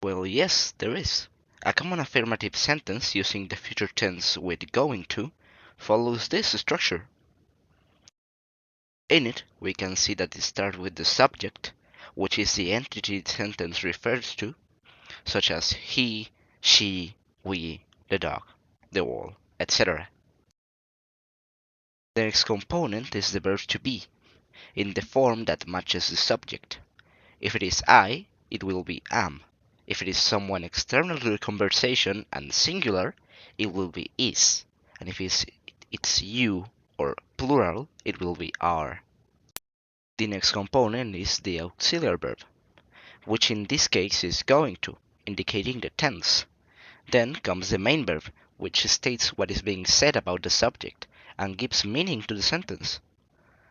Well, yes, there is. A common affirmative sentence using the future tense with going to follows this structure. In it, we can see that it starts with the subject, which is the entity the sentence refers to, such as he, she, we, the dog, the wall, etc. The next component is the verb to be, in the form that matches the subject. If it is I, it will be am. If it is someone external to the conversation and singular, it will be is. And if it's you or plural, it will be are. The next component is the auxiliary verb, which in this case is going to, indicating the tense. Then comes the main verb, which states what is being said about the subject and gives meaning to the sentence.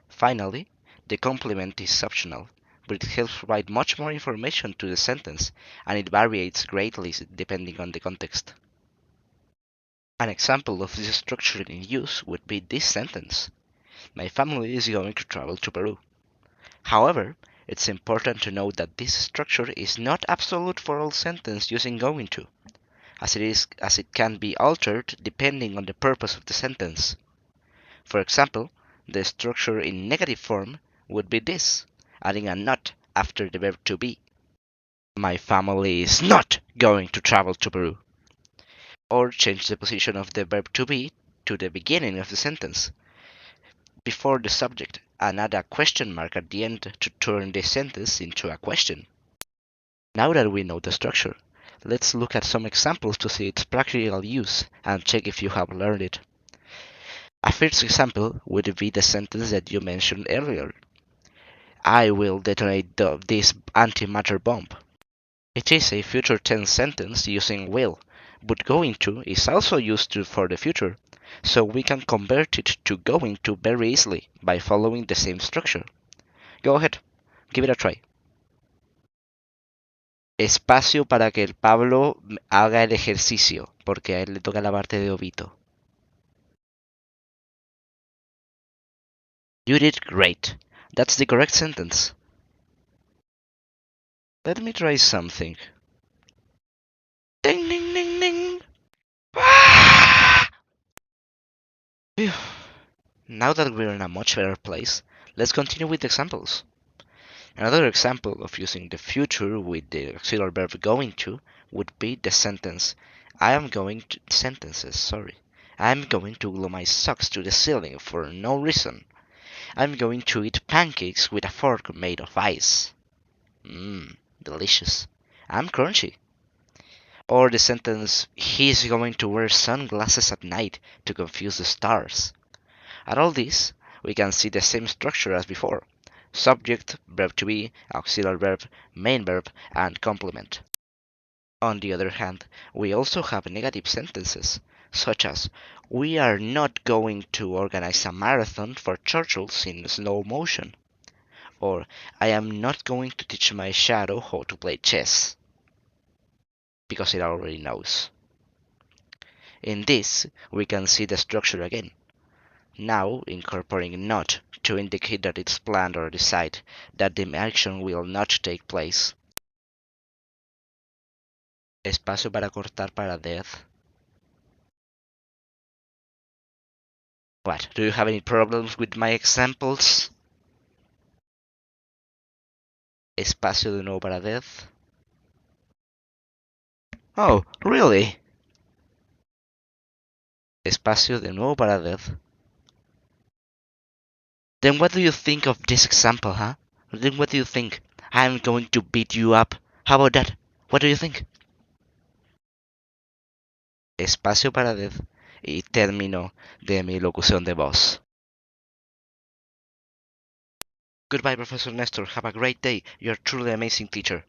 Finally, the complement is optional, but it helps provide much more information to the sentence, and it varies greatly depending on the context. An example of this structure in use would be this sentence: My family is going to travel to Peru. However, it's important to note that this structure is not absolute for all sentences using going to, as it can be altered depending on the purpose of the sentence. For example, the structure in negative form would be this, adding a not after the verb to be. My family is not going to travel to Peru. Or change the position of the verb to be to the beginning of the sentence, before the subject, and add a question mark at the end to turn the sentence into a question. Now that we know the structure, let's look at some examples to see its practical use and check if you have learned it. A first example would be the sentence that you mentioned earlier. I will detonate this antimatter bomb. It is a future tense sentence using will, but going to is also used for the future, so we can convert it to going to very easily by following the same structure. Go ahead, give it a try. Espacio para que el Pablo haga el ejercicio, porque a él le toca la parte de Obito. You did great. That's the correct sentence. Let me try something. Ding, ding, ding, ding. Ah! Now that we're in a much better place, let's continue with examples. Another example of using the future with the auxiliary verb going to would be the sentence I am going to glue my socks to the ceiling for no reason. I'm going to eat pancakes with a fork made of ice. Delicious. I'm crunchy. Or the sentence he's going to wear sunglasses at night to confuse the stars. At all this, we can see the same structure as before: subject, verb to be, auxiliary verb, main verb, and complement. On the other hand, we also have negative sentences, such as we are not going to organize a marathon for turtles in slow motion, or I am not going to teach my shadow how to play chess, because it already knows. In this, we can see the structure again, now incorporating not to indicate that it's planned or decide that the action will not take place. Espacio para cortar para death. What, do you have any problems with my examples? Espacio de nuevo para death. Oh, really? Espacio de nuevo para death. Then what do you think of this example, huh? Then what do you think? I'm going to beat you up. How about that? What do you think? Espacio para death y término de mi locución de voz. Goodbye, Professor Nestor. Have a great day. You're truly an amazing teacher.